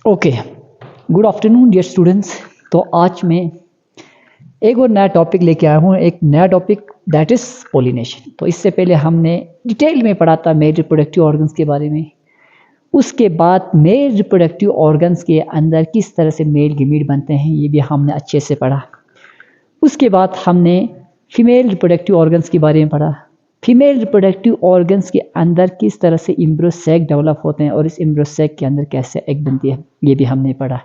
Okay, good afternoon dear students. तो आज मैं एक और नया टॉपिक लेके आया हूँ, एक नया टॉपिक दैट इज़ पोलिनेशन। तो इससे पहले हमने डिटेल में पढ़ा था मेल रिप्रोडक्टिव ऑर्गन्स के बारे में। उसके बाद मेल रिप्रोडक्टिव ऑर्गन्स के अंदर किस तरह से मेल गैमीट बनते हैं ये भी हमने अच्छे से पढ़ा। उसके बाद हमने फीमेल रिप्रोडक्टिव ऑर्गन्स के बारे में पढ़ा। फीमेल रिप्रोडक्टिव ऑर्गन्स के अंदर किस तरह से एम्ब्रियो डेवलप होते हैं और इस एम्ब्रियो के अंदर कैसे एग बनती है ये भी हमने पढ़ा।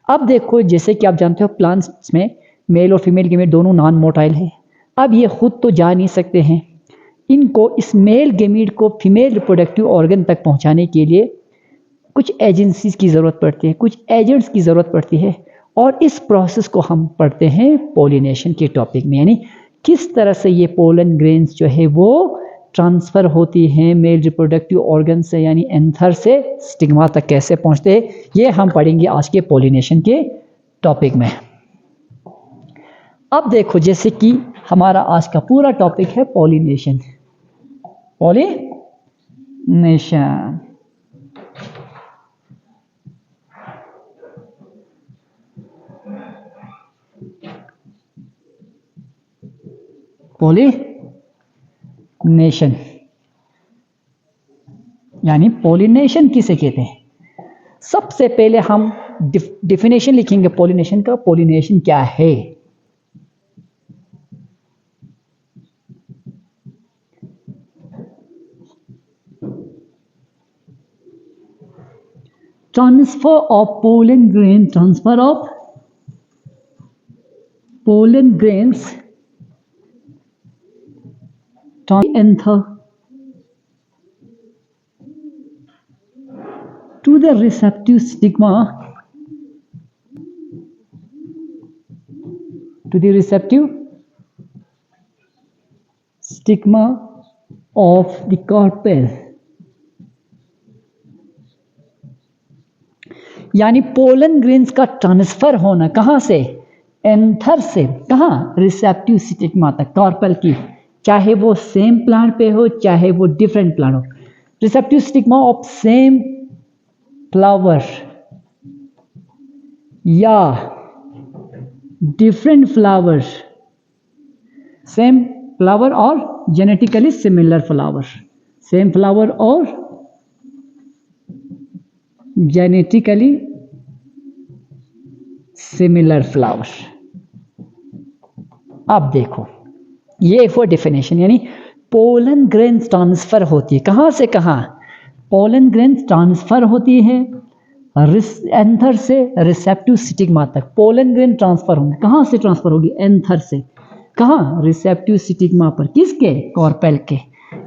अब देखो, जैसे कि आप जानते हो प्लांट्स में मेल और फीमेल गैमेट दोनों नॉन मोटाइल है। अब ये खुद तो जा नहीं सकते हैं, इनको इस मेल गैमेट को फीमेल रिप्रोडक्टिव ऑर्गन तक पहुंचाने के लिए कुछ एजेंसीज की ज़रूरत पड़ती है, कुछ एजेंट्स की ज़रूरत पड़ती है। और इस प्रोसेस को हम पढ़ते हैं पोलिनेशन के टॉपिक में, यानी किस तरह से ये पोलन ग्रेन्स जो है वो ट्रांसफ़र होती हैं मेल रिप्रोडक्टिव ऑर्गन से, यानी एंथर से स्टिग्मा तक कैसे पहुंचते हैं, ये हम पढ़ेंगे आज के पोलिनेशन के टॉपिक में। अब देखो, जैसे कि हमारा आज का पूरा टॉपिक है पोलिनेशन। पोलिनेशन पोलिनेशन यानी पोलिनेशन किसे कहते हैं। सबसे पहले हम डिफिनेशन लिखेंगे पोलिनेशन का। पोलिनेशन क्या है? Transfer of pollen grain, transfer of pollen grains anther to the receptive stigma, of the carpel। यानी पोलन ग्रेन्स का ट्रांसफर होना कहाँ से? एंथर से कहाँ? रिसेप्टिव स्टिग्मा तक, कार्पेल की, चाहे वो सेम प्लांट पे हो चाहे वो डिफरेंट प्लांट हो। Receptive stigma of same flower या डिफरेंट फ्लावर, सेम फ्लावर और genetically similar flower, same flower और जेनेटिकली सिमिलर फ्लावर। अब देखो, ये फॉर डेफिनेशन, यानी पोलन ग्रेन्स ट्रांसफर होती है कहाँ से कहाँ? पोलन ग्रेन्स ट्रांसफर होती है एंथर से रिसेप्टिव स्टिग्मा तक। पोलन ग्रेन ट्रांसफर होंगे, कहाँ से ट्रांसफर होगी? एंथर से कहाँ? रिसेप्टिव स्टिग्मा पर, किसके? कार्पेल के।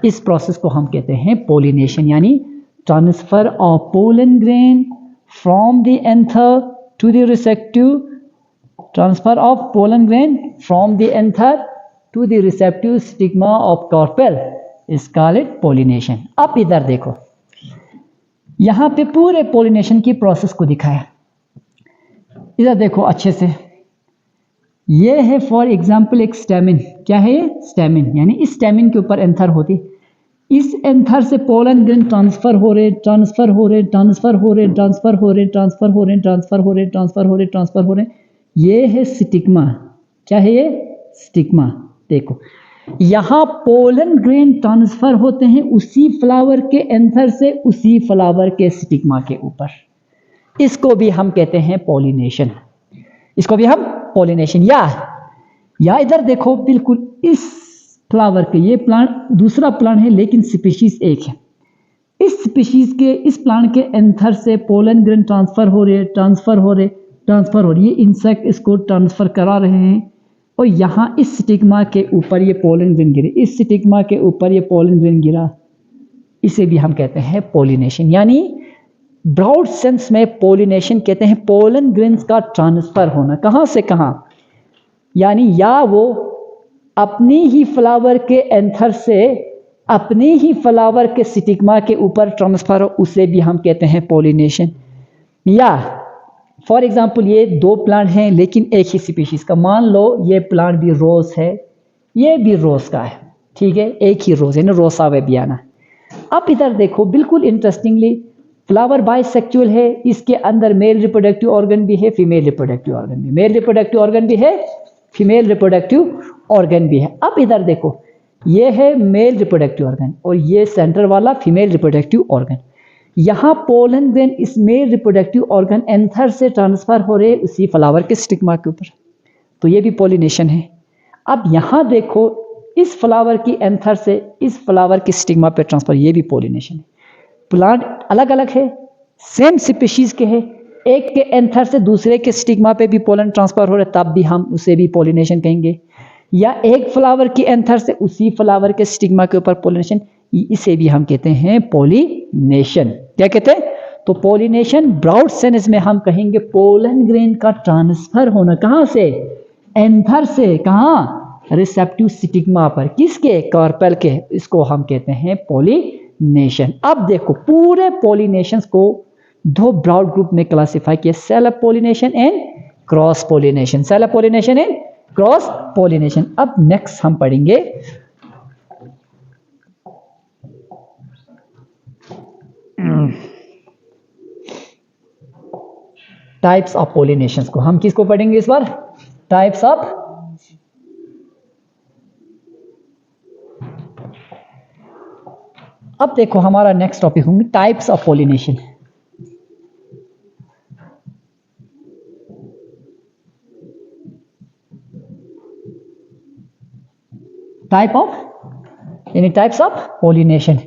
इस प्रोसेस को हम कहते हैं पोलिनेशन, यानी transfer of pollen grain from the anther to the receptive, transfer of pollen grain from the anther to the receptive stigma of carpel is called pollination. अब इधर देखो, यहां पे पूरे पोलिनेशन की प्रोसेस को दिखाया। इधर देखो अच्छे से, ये है फॉर एग्जांपल एक स्टेमिन। क्या है ये? स्टेमिन। यानी इस स्टेमिन के ऊपर एंथर होती, इस एंथर से पोलन ग्रेन ट्रांसफर हो रहे, ट्रांसफर हो रहे, ट्रांसफर हो रहे, ट्रांसफर हो रहे, ट्रांसफर हो रहे, ट्रांसफर हो रहे, ट्रांसफर हो रहे, ट्रांसफर हो रहे। ये है स्टिग्मा। क्या है ये? स्टिग्मा। देखो, यहां पोलन ग्रेन ट्रांसफर होते हैं उसी फ्लावर के एंथर से उसी फ्लावर के स्टिग्मा के ऊपर। इसको भी हम कहते हैं पोलिनेशन, इसको भी हम पोलिनेशन। या इधर देखो, बिल्कुल इस फ्लावर के, ये प्लांट दूसरा प्लांट है लेकिन स्पीशीज एक है। इस स्पीशीज के, इस प्लांट के एंथर से पोलन ग्रेन ट्रांसफर हो रहे, ट्रांसफर हो रहे, ट्रांसफर हो रही है। इंसेक्ट इसको ट्रांसफर करा रहे हैं और यहाँ इस स्टिग्मा के ऊपर ये पोलन ग्रेन गिरे, इस स्टिग्मा के ऊपर ये पोलन ग्रेन गिरा। इसे भी हम कहते हैं पोलिनेशन। यानी ब्रॉड सेंस में पोलिनेशन कहते हैं पोलन ग्रेन्स का ट्रांसफर होना, कहाँ से कहाँ? यानी या वो अपनी ही फ्लावर के एंथर से अपनी ही फ्लावर के स्टिग्मा के ऊपर ट्रांसफर हो, उसे भी हम कहते हैं पोलिनेशन। या फॉर एग्जाम्पल, ये दो प्लांट हैं लेकिन एक ही स्पीशीज का। मान लो ये प्लांट भी रोज है, ये भी रोज का है, ठीक है, एक ही रोज है ना, रोसा वेबियाना। अब इधर देखो, बिल्कुल इंटरेस्टिंगली फ्लावर बाइसेक्सुअल है, इसके अंदर मेल रिप्रोडक्टिव ऑर्गन भी है, फीमेल रिप्रोडक्टिव ऑर्गन भी, मेल रिप्रोडक्टिव ऑर्गन भी है, फीमेल रिप्रोडक्टिव ऑर्गन भी है। अब इधर देखो, ये है मेल रिप्रोडक्टिव ऑर्गन और ये सेंटर वाला फीमेल रिप्रोडक्टिव ऑर्गन। यहाँ पोलन ग्रेन इस मेल रिप्रोडक्टिव ऑर्गन एंथर से ट्रांसफर हो रहे उसी फ्लावर के स्टिग्मा के ऊपर, तो ये भी पॉलिनेशन है। अब यहाँ देखो, इस फ्लावर की एंथर से इस फ्लावर की स्टिग्मा पे ट्रांसफर, ये भी पॉलिनेशन है। प्लांट अलग अलग है, सेम स्पीशीज के हैं, एक के एंथर से दूसरे के स्टिग्मा पे भी पोलन ट्रांसफर हो रहा है, तब भी हम उसे भी पॉलिनेशन कहेंगे। या एक फ्लावर की एंथर से उसी फ्लावर के स्टिग्मा के ऊपर पॉलिनेशन, इसे भी हम कहते हैं पॉलिनेशन। क्या कहते हैं? तो पॉलिनेशन ब्रॉड सेंस में हम कहेंगे पोलन ग्रेन का ट्रांसफर होना, कहां से? एंथर से, कहां? रिसेप्टिव स्टिग्मा पर, किसके? कार्पेल के। इसको हम कहते हैं पॉलिनेशन। अब देखो, पूरे पॉलिनेशंस को दो ब्रॉड ग्रुप में क्लासिफाई किया, self pollination and cross pollination. Self pollination and cross pollination. अब नेक्स्ट हम पढ़ेंगे टाइप्स ऑफ पॉलिनेशंस को। हम किसको पढ़ेंगे इस बार? Types of. अब देखो, हमारा नेक्स्ट टॉपिक होंगे types of pollination. Type of यानी टाइप्स ऑफ पॉलिनेशन।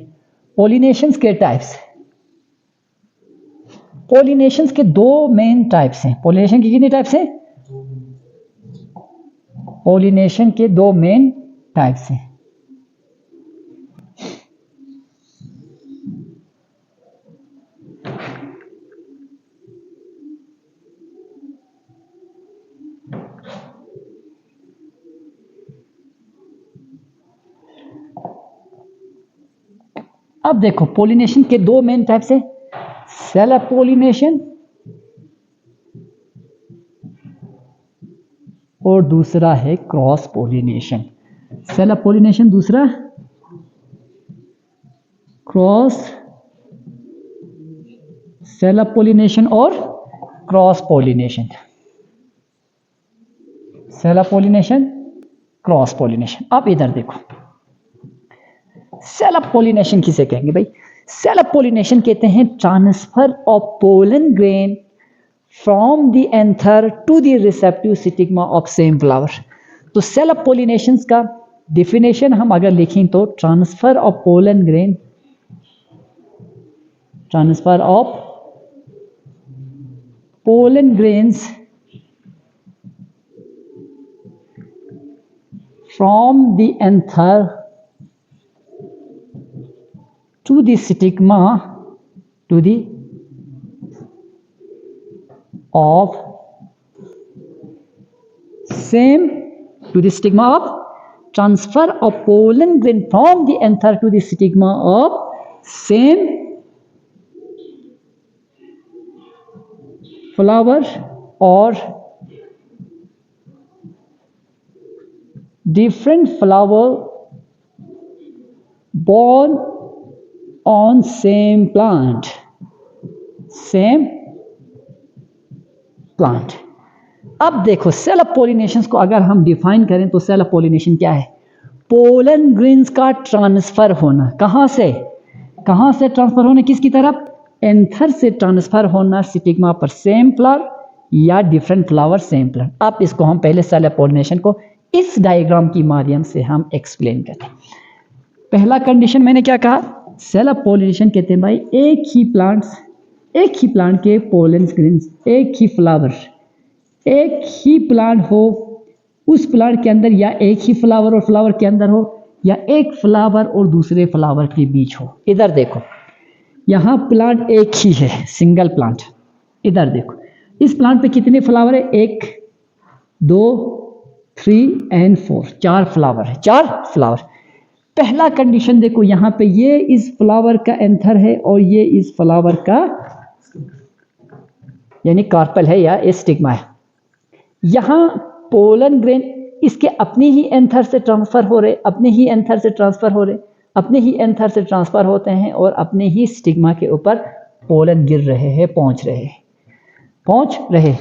पॉलिनेशंस के टाइप्स, पॉलिनेशंस के दो मेन टाइप्स हैं। पॉलिनेशन की कितनी टाइप्स हैं? पॉलिनेशन के दो मेन टाइप्स हैं। अब देखो, पॉलिनेशन के दो मेन टाइप्स हैं, सेल्फ पॉलिनेशन और दूसरा है क्रॉस पॉलिनेशन। सेल्फ पॉलिनेशन, दूसरा क्रॉस। सेल्फ पॉलिनेशन और cross pollination. Self pollination, cross pollination. अब इधर देखो, सेल्फ पॉलिनेशन किसे कहेंगे भाई? सेल्फ पॉलिनेशन कहते हैं transfer of pollen grain from the anther to the receptive stigma of same flower. तो सेल्फ पॉलिनेशन का डेफिनेशन हम अगर लिखें तो transfer of pollen grain, transfer of pollen grains from the anther to the stigma to the of same to the stigma of transfer of pollen grain from the anther to the stigma of same flower or different flower born on same plant, same plant। अब देखो, self pollination को अगर हम define करें तो self pollination क्या है? Pollen grains का ट्रांसफर होना। कहां से? कहां से ट्रांसफर होना? किसकी तरफ? एंथर से ट्रांसफर होना स्टिग्मा पर, सेम फ्लावर या डिफरेंट फ्लावर सेम प्लांट। अब इसको हम पहले सेल्फ पॉलिनेशन को इस डायग्राम की माध्यम से हम एक्सप्लेन करते हैं। पहला कंडीशन मैंने क्या कहा? सेल्फ पॉलिनेशन कहते हैं भाई, एक ही प्लांट के पोलन ग्रेन्स, एक ही फ्लावर, एक ही प्लांट हो, उस प्लांट के अंदर या एक ही फ्लावर और फ्लावर के अंदर हो, या एक फ्लावर और दूसरे फ्लावर के बीच हो। इधर देखो, यहाँ प्लांट एक ही है, सिंगल प्लांट। इधर देखो, इस प्लांट पे कितने फ्लावर है? 1 2 3 एंड 4, 4 फ्लावर है, 4 फ्लावर। पहला कंडीशन देखो, यहाँ पे ये इस फ्लावर का एंथर है और ये इस फ्लावर का यानी कार्पेल है या स्टिग्मा है। यहाँ पोलन ग्रेन इसके अपनी ही एंथर से ट्रांसफर हो रहे, अपने ही एंथर से ट्रांसफर हो रहे, अपने ही एंथर से ट्रांसफर होते हैं और अपने ही स्टिग्मा के ऊपर पोलन गिर रहे हैं, पहुंच रहे।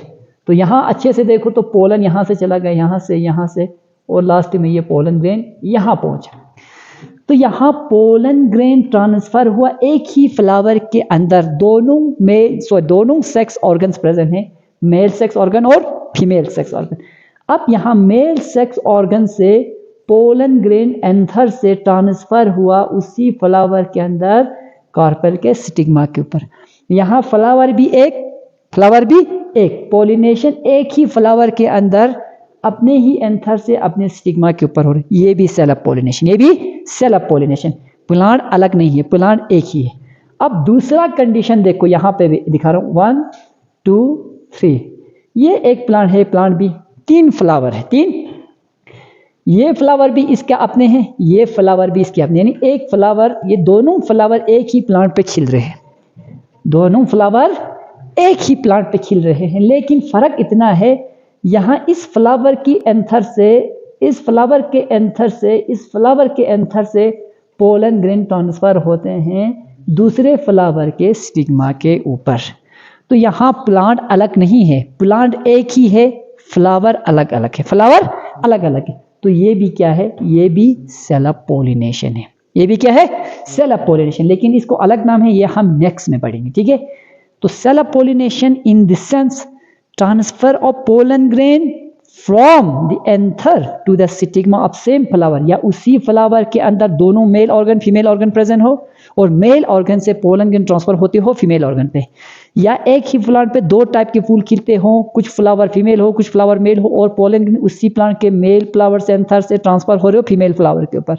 तो यहाँ अच्छे से देखो तो पोलन यहाँ से चला गया, यहाँ से और लास्ट में ये पोलन ग्रेन यहाँ पहुंचा। तो यहाँ पोलन ग्रेन ट्रांसफर हुआ एक ही फ्लावर के अंदर, दोनों सेक्स ऑर्गन्स प्रेजेंट हैं, मेल सेक्स ऑर्गन और फीमेल सेक्स ऑर्गन। अब यहाँ मेल सेक्स ऑर्गन से पोलन ग्रेन एंथर से ट्रांसफर हुआ उसी फ्लावर के अंदर कार्पेल के स्टिग्मा के ऊपर। यहाँ फ्लावर भी एक, पोलिनेशन एक ही फ्लावर के अंदर अपने ही एंथर से अपने स्टिग्मा के ऊपर हो रही है। ये भी सेल्फ पॉलिनेशन, प्लांट अलग नहीं है, प्लांट एक ही है। अब दूसरा कंडीशन देखो, यहाँ पे भी दिखा रहा हूँ 1 2 3। ये एक प्लांट है, प्लांट भी 3 फ्लावर है, 3। ये फ्लावर भी इसके अपने हैं, ये फ्लावर भी इसके अपने, यानी एक फ्लावर, ये दोनों फ्लावर एक ही प्लांट पे खिल रहे हैं, दोनों फ्लावर एक ही प्लांट पे खिल रहे हैं। लेकिन फर्क इतना है, यहाँ इस फ्लावर की एंथर से, इस फ्लावर के एंथर से पोलन ग्रेन ट्रांसफर होते हैं दूसरे फ्लावर के स्टिग्मा के ऊपर। तो यहाँ प्लांट अलग नहीं है, प्लांट एक ही है, फ्लावर अलग अलग है। तो ये भी क्या है, ये भी सेल्फ पॉलिनेशन है, लेकिन इसको अलग नाम है, ये हम नेक्स्ट में पढ़ेंगे, ठीक है। तो self pollination in the sense transfer of pollen grain from the anther to the stigma of same flower, या उसी फ्लावर के अंदर दोनों male organ female organ present हो और मेल ऑर्गन से पोलन ग्रेन ट्रांसफर होते हो फीमेल ऑर्गन पे, या एक ही प्लांट पे 2 टाइप के फूल खिलते हो, कुछ फ्लावर फीमेल हो, कुछ फ्लावर मेल हो, और पोलन ग्रेन उसी प्लांट के मेल फ्लावर से एंथर से ट्रांसफर हो रहे हो फीमेल फ्लावर के ऊपर।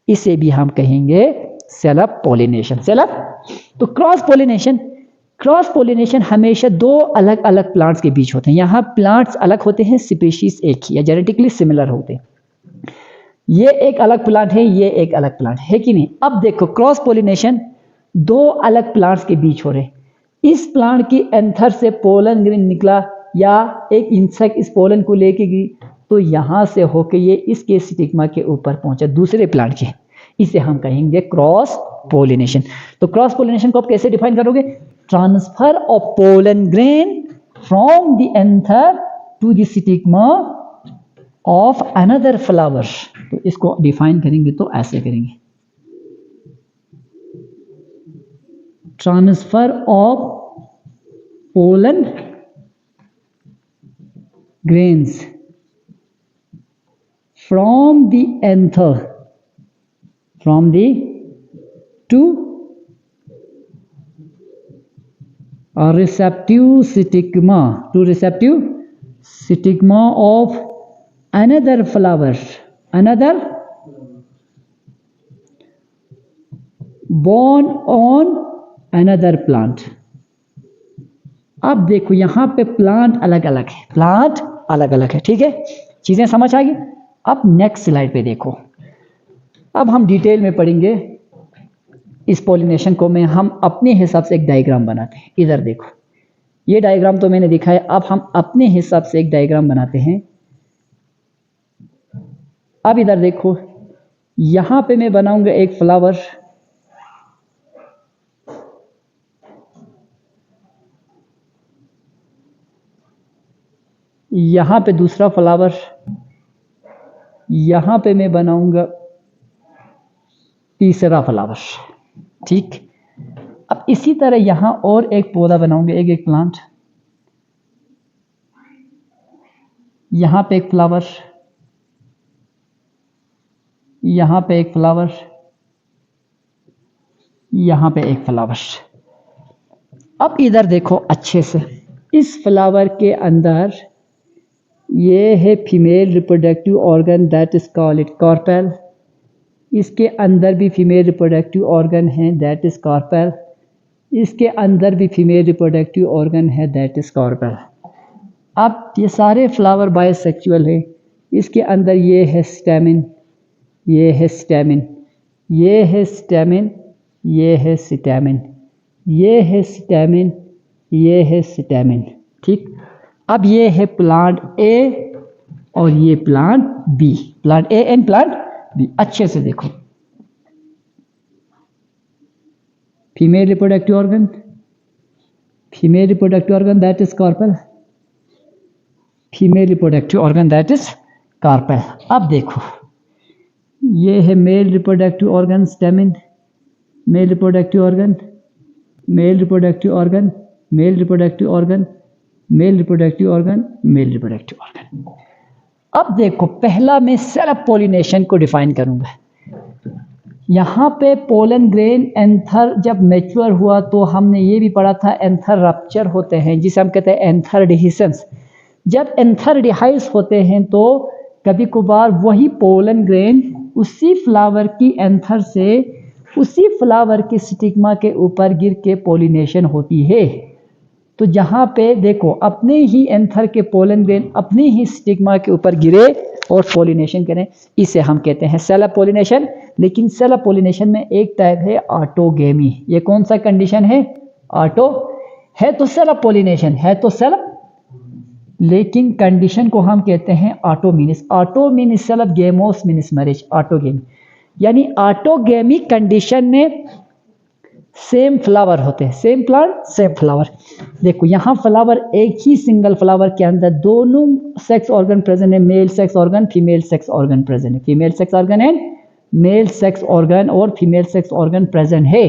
इसे भी हम कहेंगे सेल्फ पॉलिनेशन। तो क्रॉस पॉलिनेशन हमेशा 2 अलग अलग प्लांट्स के बीच होते हैं। यहाँ प्लांट्स अलग होते हैं, स्पीशीज एक ही या जेनेटिकली सिमिलर होते हैं। ये एक अलग प्लांट है, ये एक अलग प्लांट है कि नहीं। अब देखो क्रॉस पॉलिनेशन 2 अलग प्लांट्स के बीच हो रहे हैं। इस प्लांट की एंथर से पोलन ग्रेन निकला, या एक इंसेक्ट इस पोलन को लेके गई, तो यहाँ से होके ये इसके स्टिग्मा के ऊपर पहुंचा दूसरे प्लांट के। इसे हम कहेंगे क्रॉस पॉलिनेशन। तो क्रॉस पॉलिनेशन को आप कैसे डिफाइन करोगे, transfer of pollen grain from the anther to the stigma of another flower. तो इसको डिफाइन करेंगे तो ऐसे करेंगे, transfer of pollen grains from the anther to receptive stigma of another flower, born on another plant। अब देखो यहाँ पे प्लांट अलग अलग है, ठीक है, चीजें समझ आ गई। अब नेक्स्ट स्लाइड पे देखो, अब हम डिटेल में पढ़ेंगे इस पॉलिनेशन को। हम अपने हिसाब से एक डायग्राम बनाते हैं। इधर देखो, ये डायग्राम तो मैंने दिखाया, अब हम अपने हिसाब से एक डायग्राम बनाते हैं। अब इधर देखो, यहां पे मैं बनाऊंगा एक फ्लावर, यहां पे दूसरा फ्लावर, यहां पे मैं बनाऊंगा तीसरा फ्लावर, ठीक। अब इसी तरह यहां और एक पौधा बनाऊंगे, एक प्लांट, यहां पे एक फ्लावर, यहां पे एक फ्लावर, यहां पे एक फ्लावर। अब इधर देखो अच्छे से, इस फ्लावर के अंदर ये है female reproductive organ, that is called it carpel. इसके अंदर भी फीमेल रिप्रोडक्टिव ऑर्गन है, दैट इज कार्पेल। इसके अंदर भी फीमेल रिप्रोडक्टिव ऑर्गन है, दैट इज कार्पेल। अब ये सारे फ्लावर बायसेक्सुअल है। इसके अंदर ये है स्टेमिन, ये है स्टेमिन, ये है स्टेमिन, ये है स्टेमिन, ये है स्टेमिन, ये है स्टेमिन, ठीक। अब ये है प्लांट ए और ये plant B, plant A and plant B. अच्छे से देखो, female reproductive organ, female reproductive organ that is carpel, female reproductive organ that is carpel. अब देखो ये है male reproductive organ stamen, male reproductive organ, male reproductive organ, male reproductive organ, male reproductive organ, male reproductive organ. अब देखो पहला मैं self pollination को define करूंगा। यहाँ पे पोलन ग्रेन एंथर जब मैच्योर हुआ तो हमने ये भी पढ़ा था एंथर रप्चर होते हैं जिसे हम कहते हैं एंथर डिहिसेंस। जब एंथर डिहाइस होते हैं तो कभी कभार वही पोलन ग्रेन उसी फ्लावर की एंथर से उसी फ्लावर के स्टिग्मा के ऊपर गिर के पॉलिनेशन होती है। तो जहाँ पे देखो अपने ही एंथर के पोलन ग्रेन अपने ही स्टिग्मा के ऊपर गिरे और पॉलिनेशन करें, इसे हम कहते हैं सेल्फ पॉलिनेशन। लेकिन सेल्फ पॉलिनेशन में एक टाइप है ऑटोगेमी। ये कौन सा कंडीशन है? ऑटो है तो सेल्फ पॉलिनेशन है तो सेल्फ, लेकिन कंडीशन को हम कहते हैं ऑटोमिनिस। Auto means self, gamos means marriage, autogamy. यानी ऑटोगेमी कंडीशन में सेम फ्लावर होते हैं, सेम प्लांट सेम फ्लावर। देखो यहाँ फ्लावर एक ही सिंगल फ्लावर के अंदर दोनों सेक्स ऑर्गन प्रेजेंट है, male sex organ female sex organ present है, female sex organ and male sex organ और फीमेल सेक्स ऑर्गन प्रेजेंट है।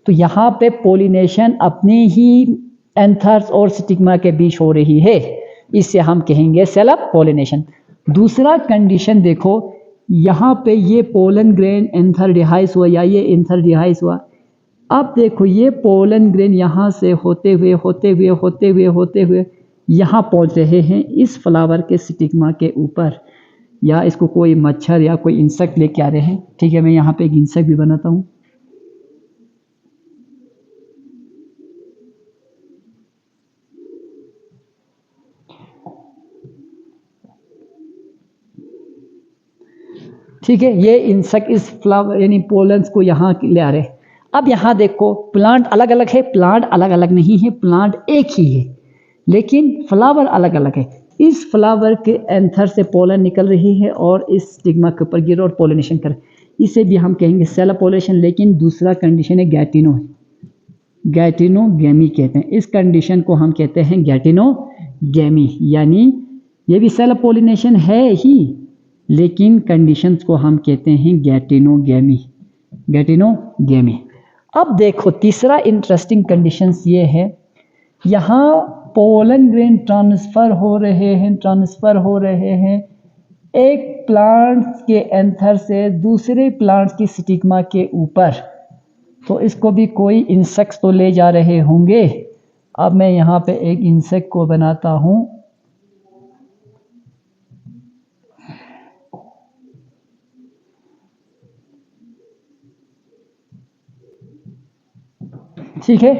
तो यहाँ पे पोलिनेशन अपने ही एंथर्स और स्टिग्मा के बीच हो रही है, इसे हम कहेंगे सेल्फ पोलिनेशन। दूसरा कंडीशन देखो यहाँ पे ये पोलन ग्रेन एंथर डिहाइस हुआ या ये एंथर डिहाइस हुआ। अब देखो ये पोलन ग्रेन यहाँ से होते हुए होते हुए होते हुए होते हुए यहाँ पहुँच रहे हैं इस फ्लावर के स्टिग्मा के ऊपर, या इसको कोई मच्छर या कोई इंसेक्ट लेके आ रहे हैं। ठीक है, मैं यहाँ पे एक इंसेक्ट भी बनाता हूँ। ठीक है, ये इंसेक्ट इस फ्लावर यानी पोलन्स को यहाँ ले आ रहे हैं। अब यहाँ देखो प्लांट अलग अलग है, प्लांट अलग अलग नहीं है, प्लांट एक ही है लेकिन फ्लावर अलग अलग है। इस फ्लावर के एंथर से पोलन निकल रही है और इस स्टिग्मा के ऊपर गिर और पोलिनेशन कर, इसे भी हम कहेंगे सेल्फ पोलिनेशन। लेकिन दूसरा कंडीशन है गैटिनो, गैटिनोगेमी कहते हैं इस कंडीशन को, हम कहते हैं गैटिनोगेमी। यानी ये भी सेल्फ पोलिनेशन है ही लेकिन कंडीशंस को हम कहते हैं गैटिनोगेमी, गैटिनोगेमी। अब देखो तीसरा इंटरेस्टिंग कंडीशंस ये है, यहाँ पोलन ग्रेन ट्रांसफर हो रहे हैं एक प्लांट के एंथर से दूसरे प्लांट की स्टिग्मा के ऊपर। तो इसको भी कोई इंसेक्ट्स तो ले जा रहे होंगे। अब मैं यहाँ पे एक इंसेक्ट को बनाता हूँ। ठीक है,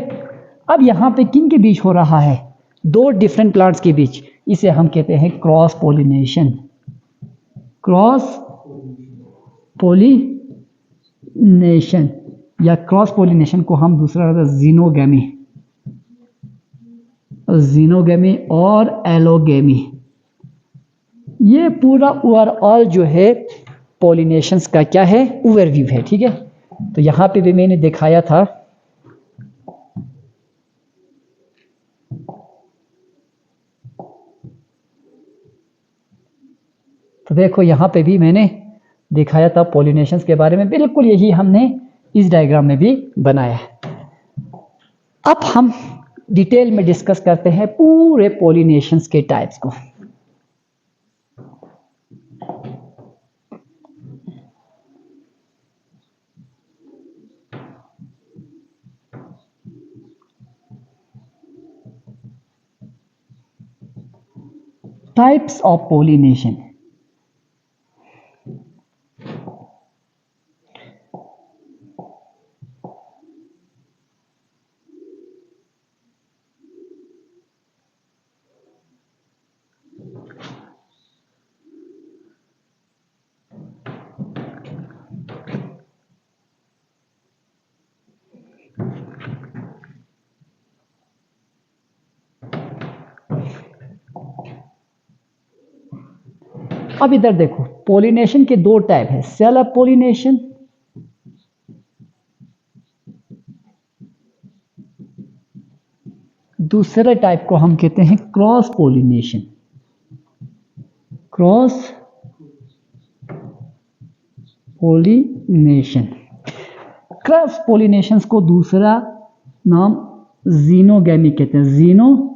अब यहाँ पे किन के बीच हो रहा है? दो डिफरेंट प्लांट्स के बीच, इसे हम कहते हैं क्रॉस पोलिनेशन। क्रॉस पोलिनेशन या क्रॉस पोलिनेशन को हम दूसरा जीनोगेमी, जीनोगेमी और एलोगेमी। ये पूरा ओवरऑल जो है पोलिनेशंस का क्या है, ओवरव्यू है। ठीक है, तो यहाँ पे भी मैंने दिखाया था। तो देखो यहाँ पे भी मैंने दिखाया था पॉलिनेशंस के बारे में, बिल्कुल यही हमने इस डायग्राम में भी बनाया है। अब हम डिटेल में डिस्कस करते हैं पूरे पॉलिनेशंस के टाइप्स को। Types of pollination. अब इधर देखो पॉलिनेशन के दो टाइप है, सेल्फ पॉलिनेशन दूसरे टाइप को हम कहते हैं cross pollination. Cross pollination, cross pollination को दूसरा नाम जीनोगैमी कहते हैं, जीनोगैमी,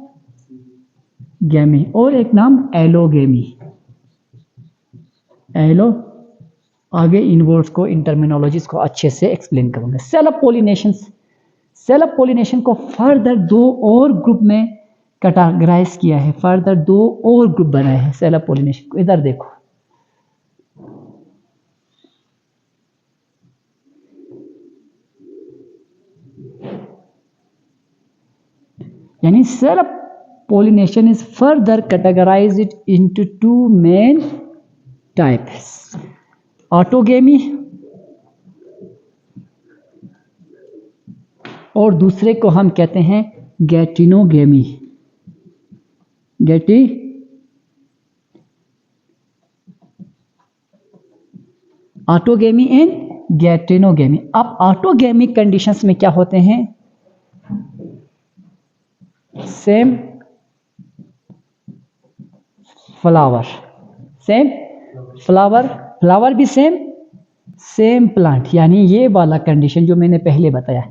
और एक नाम एलोगेमी। एलो, आगे इन वर्ड्स को, इन टर्मिनोलॉजीज को अच्छे से एक्सप्लेन करूंगा। सेल्फ पोलिनेशन, सेल्फ पोलिनेशन को फर्दर दो और ग्रुप में कैटेगराइज किया है, फर्दर दो और ग्रुप बनाए हैं सेल्फ पोलिनेशन को। इधर देखो, यानी self pollination is further categorized into two main types, autogamy और दूसरे को हम कहते हैं गैटिनोगेमी। Autogamy and geitonogamy. अब ऑटोगेमिक कंडीशंस में क्या होते हैं? Same flower, same flower, flower भी सेम, सेम प्लांट, यानी ये वाला कंडीशन जो मैंने पहले बताया।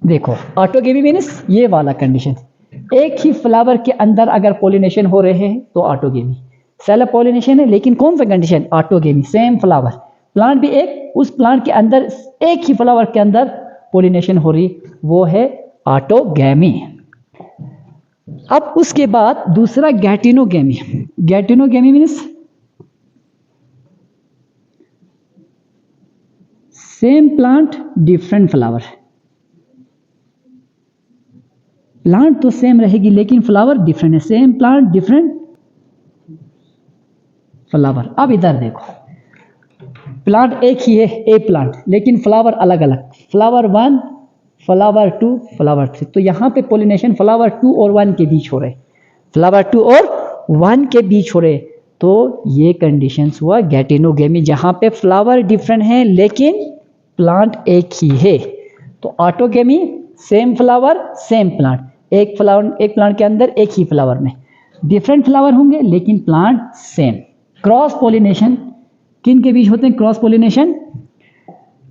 देखो ऑटोगेमी मीन्स ये वाला कंडीशन, एक ही फ्लावर के अंदर अगर पोलिनेशन हो रहे हैं तो ऑटोगेमी। सेल्फ पोलिनेशन है लेकिन कौन सा condition? Autogamy, same flower, plant भी एक, उस प्लांट के अंदर एक ही फ्लावर के अंदर पोलिनेशन हो रही, वो है ऑटोगेमी। अब उसके बाद दूसरा geitonogamy. Geitonogamy means same plant different flower, plant तो सेम रहेगी लेकिन फ्लावर डिफरेंट है, सेम प्लांट डिफरेंट फ्लावर। अब इधर देखो, प्लांट एक ही है, ए प्लांट, लेकिन फ्लावर अलग अलग, फ्लावर 1, फ्लावर 2, फ्लावर 3। तो यहाँ पे पोलिनेशन फ्लावर 2 और 1 के बीच हो रहे, फ्लावर 2 और 1 के बीच हो रहे, तो ये कंडीशंस हुआ गैटिनोगेमी, जहाँ पे फ्लावर डिफरेंट है लेकिन प्लांट एक ही है। तो autogamy same flower same plant, एक प्लांट के अंदर एक ही फ्लावर में डिफरेंट फ्लावर होंगे लेकिन प्लांट सेम। क्रॉस पोलिनेशन किन के बीच होते हैं? Cross pollination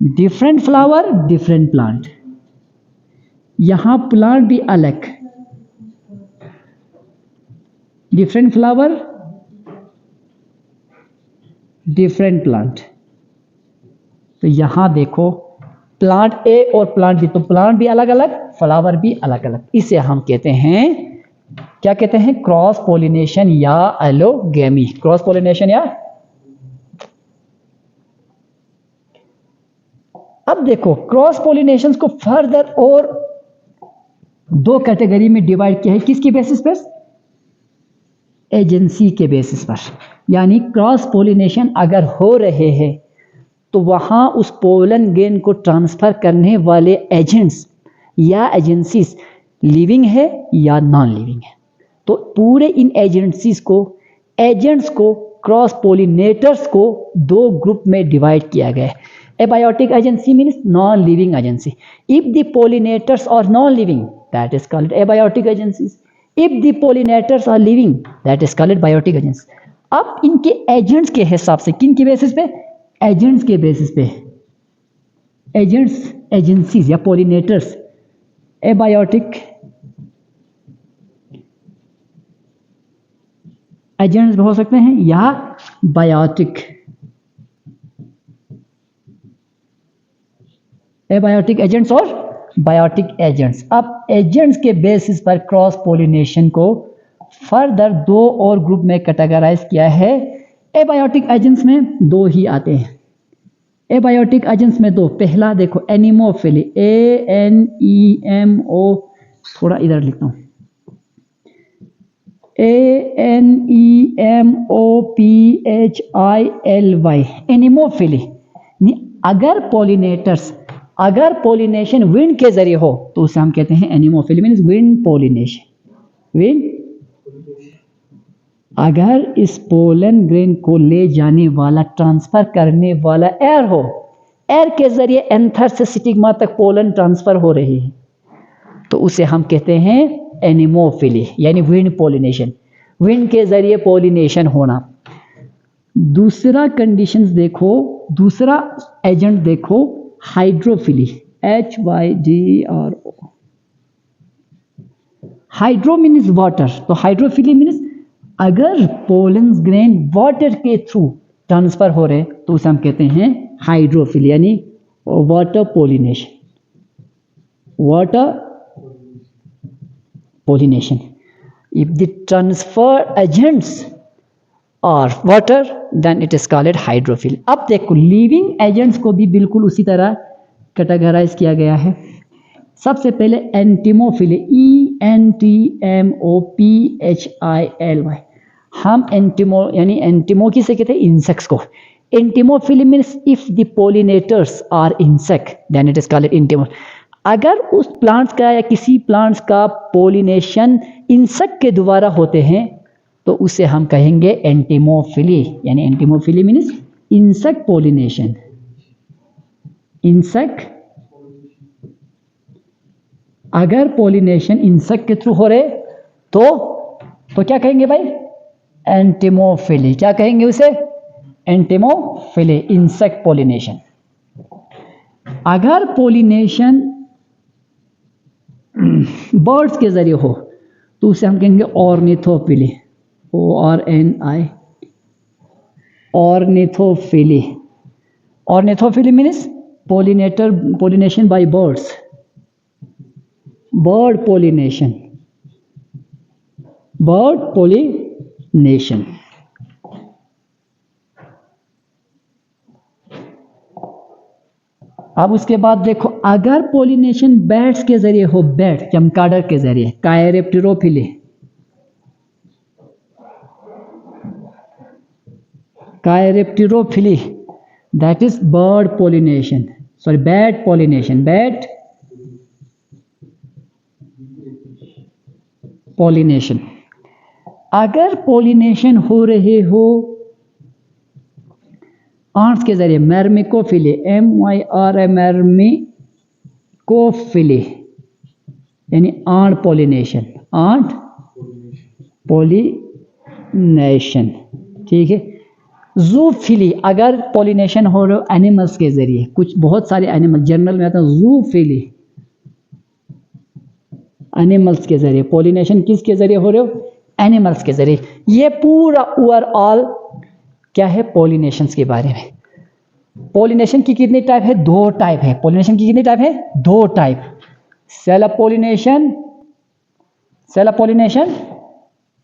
different flower different plant, यहां प्लांट भी अलग, डिफरेंट फ्लावर डिफरेंट प्लांट। तो यहां देखो प्लांट ए और प्लांट बी, तो प्लांट भी अलग अलग, फ्लावर भी अलग अलग। इसे हम कहते हैं, क्या कहते हैं? क्रॉस पोलिनेशन या एलोगेमी। क्रॉस पोलिनेशन या, अब देखो क्रॉस पोलिनेशन को फर्दर और दो कैटेगरी में डिवाइड किया है, किसकी बेसिस पर? एजेंसी के बेसिस पर। यानी क्रॉस पोलिनेशन अगर हो रहे हैं तो वहां उस पोलन ग्रेन को ट्रांसफर करने वाले एजेंट्स या एजेंसीज लिविंग है या नॉन लिविंग है। तो पूरे इन एजेंट्स को क्रॉस पोलिनेटर्स को दो ग्रुप में डिवाइड किया गया है। Abiotic agency means non living agency. If the pollinators are non living that is called abiotic agencies. If the pollinators are living that is called biotic agency. अब इनके agents के हिसाब से, किन की बेसिस पे? एजेंट्स के बेसिस पे, एजेंट्स एजेंसीज या पोलिनेटर्स एबायोटिक एजेंट्स हो सकते हैं या बायोटिक, एबायोटिक एजेंट्स और बायोटिक एजेंट्स। अब एजेंट्स के बेसिस पर क्रॉस पोलिनेशन को फर्दर दो और ग्रुप में कैटेगराइज किया है। एबायोटिक एजेंट्स में दो ही आते हैं, एबायोटिक एजेंट्स में दो। पहला देखो एनिमोफिली, ANEMO, थोड़ा इधर लिखता हूं, ANEMOPHILY, एनिमोफिली। अगर पोलिनेशन विंड के जरिए हो तो उसे हम कहते हैं anemophily, means wind pollination. Wind, अगर इस पोलन ग्रेन को ले जाने वाला, ट्रांसफर करने वाला एयर हो, एयर के जरिए एंथर से स्टिग्मा तक पोलन ट्रांसफर हो रही है, तो उसे हम कहते हैं एनिमोफिली यानी विंड पॉलिनेशन, विंड के जरिए पॉलिनेशन होना। दूसरा कंडीशंस देखो, दूसरा एजेंट देखो hydrophily, HYDRO। Hydro means water, तो हाइड्रोफिली मीन्स अगर पोलन ग्रेन वाटर के थ्रू ट्रांसफर हो रहे तो उसे हम कहते हैं हाइड्रोफिली यानी water pollination, water pollination. If the transfer agents are water then it is called hydrophil. अब देखो लिविंग एजेंट्स को भी बिल्कुल उसी तरह कैटेगराइज किया गया है। सबसे पहले एंटिमोफिली, ENTMOPHILY। हम एंटिमो यानी एंटिमो किसे कहते हैं, इंसेक्ट्स को। Entomophily means if the pollinators are insect then it is called entomo. अगर उस प्लांट्स का या किसी प्लांट्स का पोलिनेशन इंसेक्ट के द्वारा होते हैं तो उसे हम कहेंगे एंटिमोफिली, यानी एंटिमोफिली मीन्स इंसेक्ट पोलिनेशन, इंसेक्ट। अगर पोलिनेशन इंसेक्ट के थ्रू हो रहे तो क्या कहेंगे भाई, एंटिमोफिली। क्या कहेंगे उसे, एंटिमोफिली, इंसेक्ट पोलिनेशन। अगर पोलिनेशन बर्ड्स के जरिए हो तो उसे हम कहेंगे ornithophily, ORNI, ornithophily. Ornithophily means pollination bye birds, bird pollination, bird pollination. अब उसके बाद देखो अगर पोलिनेशन बैट्स के जरिए हो, बैट चमगादड़ के जरिए, chiropterophily, chiropterophily that is bird pollination, sorry bat pollination, bat pollination. अगर पोलिनेशन हो रहे हो आंट्स के जरिए, मर्मिकोफिली, MYRI, मर्मिकोफिली यानी आंट पोलिनेशन, आंट पोलिनेशन, ठीक है। जूफिली, अगर पोलिनेशन हो रहे हो एनिमल्स के जरिए, कुछ बहुत सारे एनिमल जर्नल में आता है जूफिली, एनिमल्स के जरिए पोलिनेशन, किसके जरिए हो रहे हो, एनिमल्स के जरिए। ये पूरा ओवरऑल क्या है पॉलिनेशंस के बारे में। पॉलिनेशन की कितनी टाइप है, दो टाइप है। पॉलिनेशन की कितनी टाइप है, दो type, self pollination, self pollination,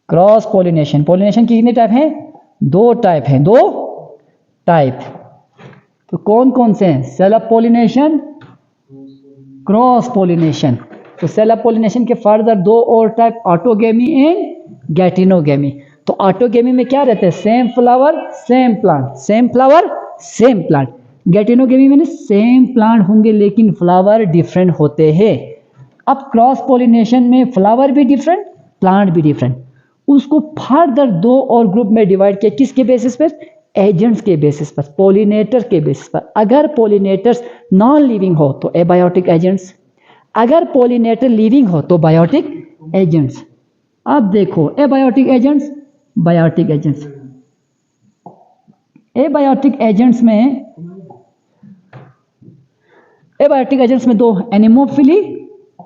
cross pollination. Pollination की कितनी टाइप है, दो टाइप है, दो टाइप। तो कौन कौन से हैं, सेल्फ पॉलिनेशन, क्रॉस पॉलिनेशन। तो सेल्फ पॉलिनेशन के फर्दर दो और टाइप, ऑटोगेमी एंड गैटिनोगेमी। तो ऑटोगेमी में क्या रहता है, same flower same plant, same flower same plant. Geitonogamy में सेम प्लांट होंगे लेकिन फ्लावर डिफरेंट होते हैं। अब क्रॉस पॉलिनेशन में फ्लावर भी डिफरेंट, प्लांट भी डिफरेंट। उसको फर्दर दो और ग्रुप में डिवाइड किया, किसके बेसिस पर, एजेंट्स के बेसिस पर, पॉलिनेटर के बेसिस पर। अगर पॉलिनेटर्स नॉन लिविंग हो तो एबायोटिक एजेंट्स, अगर पॉलिनेटर लिविंग हो तो बायोटिक एजेंट्स। अब देखो abiotic agents, biotic agents. Abiotic agents में, एबायोटिक एजेंट्स में दो, anemophily,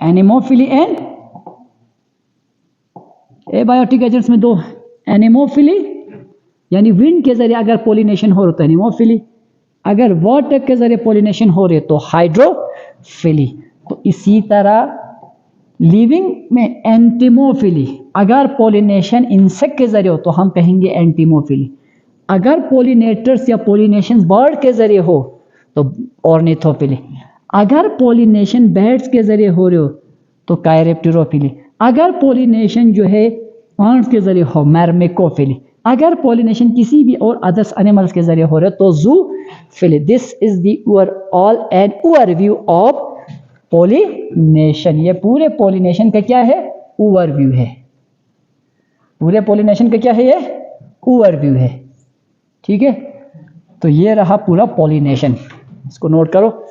anemophily and, abiotic agents में दो, एनिमोफिली यानी विंड के जरिए अगर पॉलिनेशन हो रहा तो एनिमोफिली, अगर वाटर के जरिए पॉलिनेशन हो रही है तो हाइड्रोफिली। तो इसी तरह लिविंग में एंटिमोफिली, अगर पॉलिनेशन इंसेक्ट के जरिए हो तो हम कहेंगे एंटिमोफिली। अगर पॉलिनेटर्स या पॉलिनेशन बर्ड के जरिए हो तो ऑर्निथोफिली। अगर पॉलिनेशन बैट्स के जरिए हो रहे हो तो कायरेप्टेरोफिली। अगर पॉलिनेशन जो है आंट्स के जरिए हो, मर्मिकोफिली। अगर पॉलिनेशन किसी भी और अदर्स एनिमल्स के जरिए हो रहे हो तो zoophily. This is the overall and overview of pollination. ये पूरे पॉलिनेशन का क्या है, ओवरव्यू है। पूरे पॉलिनेशन का क्या है, ये ओवरव्यू है, ठीक है। तो ये रहा पूरा पॉलिनेशन, इसको नोट करो।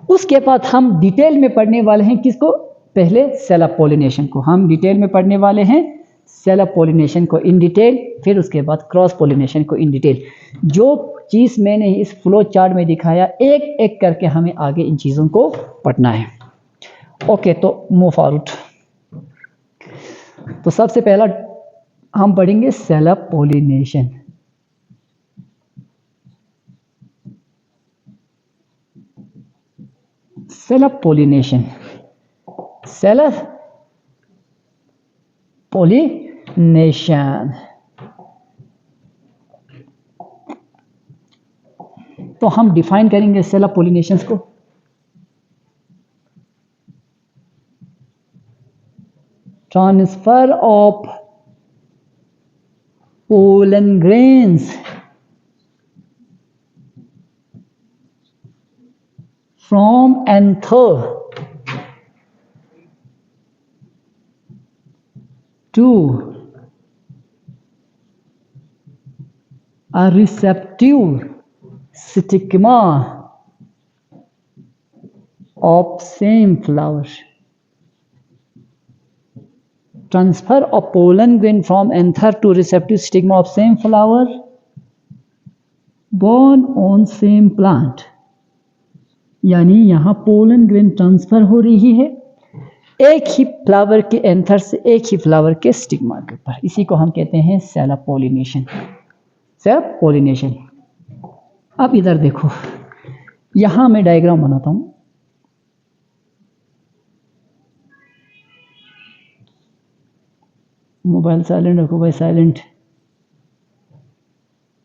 उसके बाद हम डिटेल में पढ़ने वाले हैं किसको, पहले सेल ऑफ पॉलिनेशन को हम डिटेल में पढ़ने वाले हैं, सेल ऑफ पॉलिनेशन को इन डिटेल, फिर उसके बाद क्रॉस पॉलिनेशन को इन डिटेल। जो चीज़ मैंने इस फ्लो चार्ट में दिखाया, एक एक करके हमें आगे इन चीज़ों को पढ़ना है। ओके, तो मूव फॉरवर्ड। तो सबसे पहला हम पढ़ेंगे cell of pollination. Cell of pollination, cell of pollination. तो हम डिफाइन करेंगे सेल ऑफ पॉलिनेशन को। Transfer of pollen grains from anther to a receptive stigma of same flower. Transfer of pollen grain from anther to receptive stigma of same flower born on same plant. यानी यहाँ pollen grain transfer हो रही है एक ही flower के anther से एक ही flower के स्टिग्मा के ऊपर। इसी को हम कहते हैं cell of pollination, cell of pollination. अब इधर देखो, यहाँ मैं डायग्राम बनाता हूँ। मोबाइल साइलेंट रखो भाई, साइलेंट,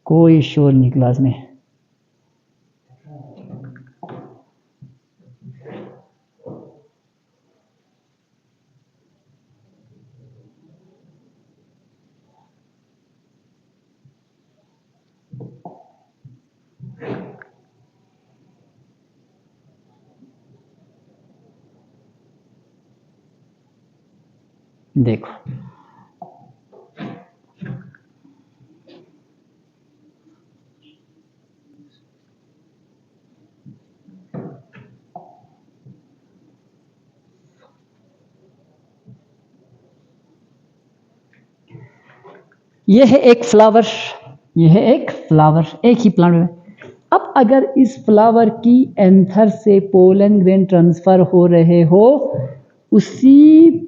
कोई शोर नहीं क्लास में। देखो, यह है एक फ्लावर, यह है एक फ्लावर, एक ही प्लांट में। अब अगर इस फ्लावर की एंथर से पोलन ग्रेन ट्रांसफर हो रहे हो, उसी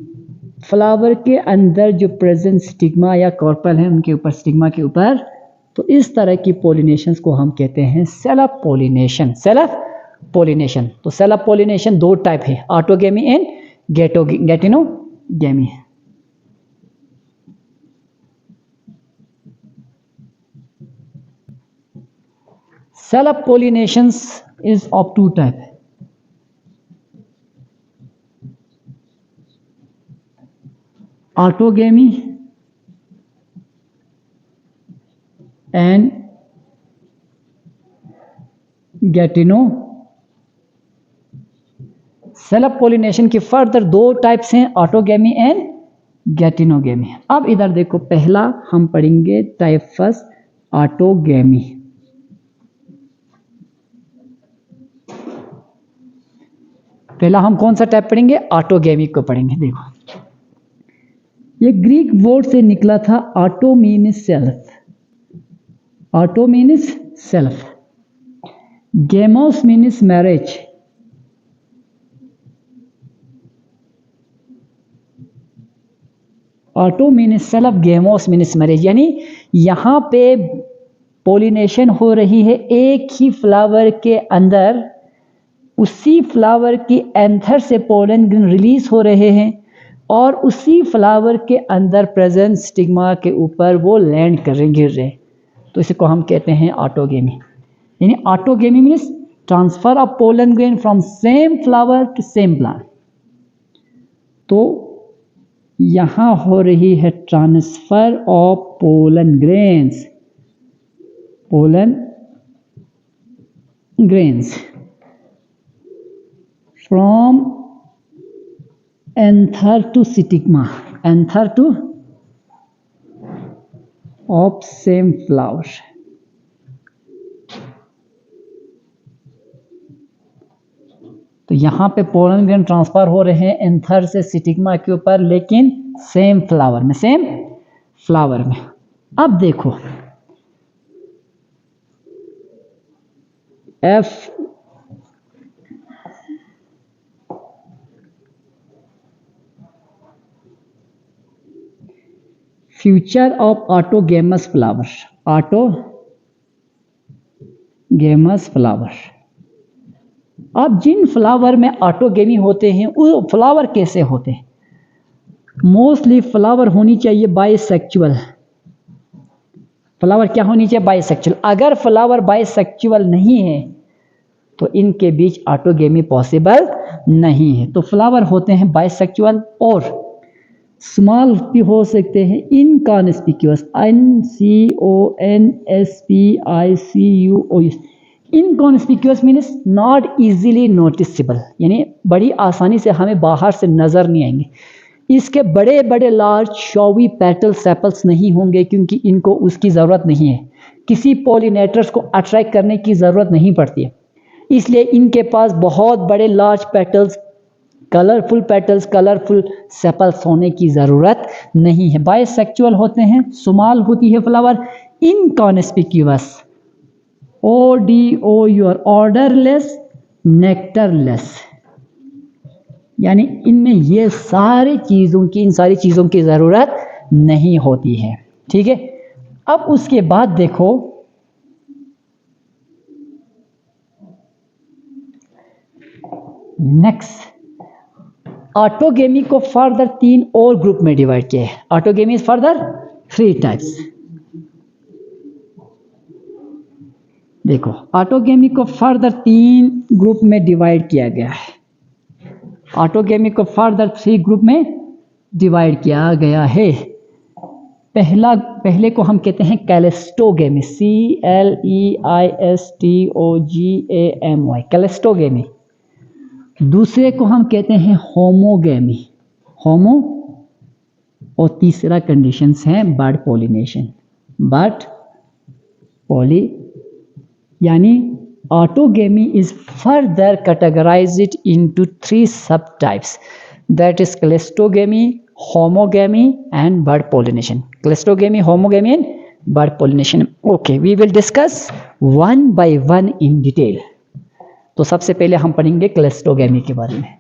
फ्लावर के अंदर जो प्रेजेंट स्टिग्मा या कॉर्पल है उनके ऊपर, स्टिग्मा के ऊपर, तो इस तरह की पॉलिनेशंस को हम कहते हैं cell of pollination, cell of pollination. तो सेल ऑफ पॉलिनेशन दो टाइप है, autogamy and geitonogamy. Cell of pollinations is of two types. Autogamy and geitonogamy. Cell of pollination की फर्दर दो टाइप्स हैं, ऑटोगेमी एंड गैटिनोगेमी। अब इधर देखो, पहला हम पढ़ेंगे टाइप फर्स्ट, ऑटोगेमी। पहला हम कौन सा टाइप पढ़ेंगे? ऑटोगेमी को पढ़ेंगे। देखो, ये ग्रीक वर्ड से निकला था, auto means self, auto means self, gamos means marriage, auto means self, gamos means marriage. यानी यहाँ पे पोलिनेशन हो रही है एक ही फ्लावर के अंदर, उसी फ्लावर की एंथर से पोलन ग्रेन रिलीज हो रहे हैं और उसी फ्लावर के अंदर प्रेजेंट स्टिग्मा के ऊपर वो लैंड कर रहे, गिर रहे। तो इसी को हम कहते हैं ऑटोगेमी। यानी autogamy means transfer of pollen grain from same flower to same plant. तो यहाँ हो रही है transfer of pollen grains, pollen grains from anther to stigma, anther to of same flower। तो यहाँ पे पोलन ग्रेन ट्रांसफर हो रहे हैं एंथर से स्टिग्मा के ऊपर, लेकिन सेम फ्लावर में। अब देखो एफ फ्यूचर ऑफ ऑटोगेमस फ्लावर। अब जिन फ्लावर में ऑटोगेमी होते हैं वो फ्लावर कैसे होते हैं? मोस्टली फ्लावर होनी चाहिए बाइसेक्चुअल। फ्लावर क्या होनी चाहिए? बाइसेक्चुअल। अगर फ्लावर बाइसेक्चुअल नहीं है तो इनके बीच ऑटोगेमी पॉसिबल नहीं है। तो फ्लावर होते हैं बाइसेक्चुअल और स्मॉल भी हो सकते हैं inconspicuous, NCONSPICUOUS। Inconspicuous means not easily noticeable, यानी बड़ी आसानी से हमें बाहर से नजर नहीं आएंगे। इसके बड़े बड़े लार्ज शॉवी पेटल सेपल्स नहीं होंगे क्योंकि इनको उसकी ज़रूरत नहीं है। किसी पॉलिनेटर्स को अट्रैक्ट करने की ज़रूरत नहीं पड़ती है, इसलिए इनके पास बहुत बड़े लार्ज पेटल्स, कलरफुल सेपल्स होने की ज़रूरत नहीं है। बाइसेक्चुअल होते हैं, स्मॉल होती है फ्लावर, इनकॉन्स्पिक्यूअस, ODOUR, ऑर्डरलेस, नेक्टरलेस, यानी इनमें इन सारी चीज़ों की ज़रूरत नहीं होती है। ठीक है, अब उसके बाद देखो नेक्स्ट, ऑटोगेमी को फर्दर 3 और ग्रुप में डिवाइड किया है। Autogamy is further 3 types. देखो ऑटोगेमी को फर्दर 3 ग्रुप में डिवाइड किया गया है। ऑटोगेमी को फर्दर 3 ग्रुप में डिवाइड किया गया है। पहले को हम कहते हैं कैलेस्टोगेमी, CLEISTOGAMY, कैलेस्टोगेमी। दूसरे को हम कहते हैं होमोगेमी, और तीसरा कंडीशंस है बर्ड पॉलिनेशन। यानी autogamy is further categorized into 3 sub types, that is cleistogamy, homogamy and bird pollination. Cleistogamy, homogamy and bird pollination. Okay, we will discuss one by one in detail. तो सबसे पहले हम पढ़ेंगे कैलेस्टोगेमी के बारे में।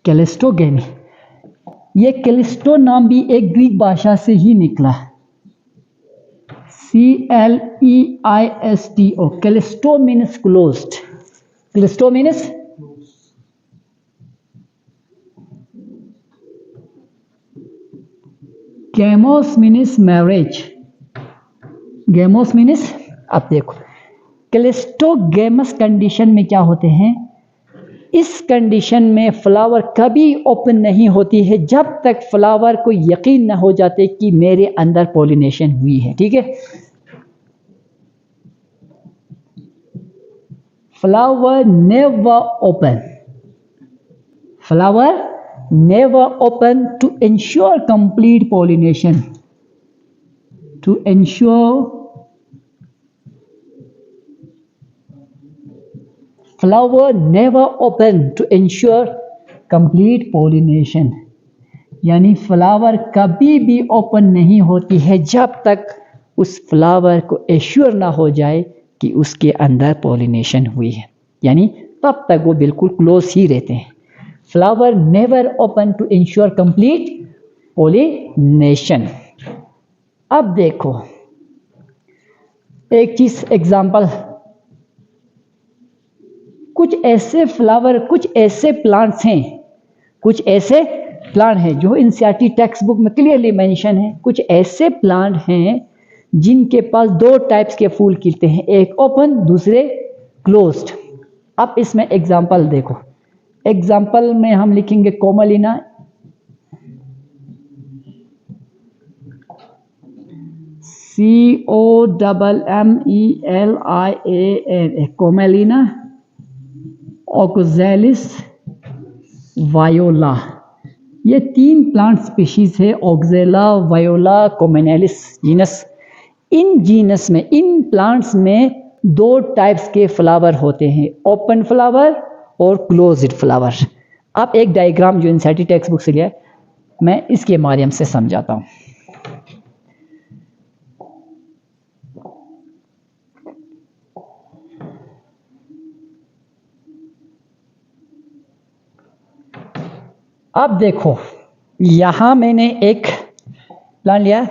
कैलेस्टोगेमी, ये कैलिस्टो नाम भी एक ग्रीक भाषा से ही निकला, CLEISTO। Callisto means closed, Callisto means gamos means marriage, gamos means. अब देखो कैलिस्टोगेमस कंडीशन में क्या होते हैं, इस कंडीशन में फ्लावर कभी ओपन नहीं होती है जब तक फ्लावर को यकीन न हो जाते कि मेरे अंदर पॉलिनेशन हुई है। ठीक है, flower never open to ensure complete pollination, flower never open to ensure complete pollination, यानी फ्लावर कभी भी ओपन नहीं होती है जब तक उस फ्लावर को एश्योर ना हो जाए कि उसके अंदर पॉलिनेशन हुई है, यानी तब तक वो बिल्कुल क्लोज ही रहते हैं। Flower never open to ensure complete pollination. अब देखो एक चीज एग्जांपल, कुछ ऐसे प्लांट हैं जो एनसीईआरटी टेक्स्ट बुक में क्लियरली मेंशन है। कुछ ऐसे प्लांट हैं जिनके पास 2 टाइप्स के फूल खिलते हैं, एक ओपन दूसरे क्लोज्ड। अब इसमें एग्जांपल देखो, एग्जांपल में हम लिखेंगे कोमलिना, COMMELIAN, कोमेलिना, ऑक्जेलिस वायोला। ये 3 प्लांट स्पीशीज है, ऑक्जेला, वायोला, कोमेनेलिस जीनस इन जीनस में, इन प्लांट्स में दो टाइप्स के फ्लावर होते हैं, ओपन फ्लावर और क्लोज्ड फ्लावर। आप एक डायग्राम जो एनसीईआरटी टेक्स्ट बुक से लिया है, मैं इसके माध्यम से समझाता हूं। अब देखो, यहां मैंने एक प्लांट लिया,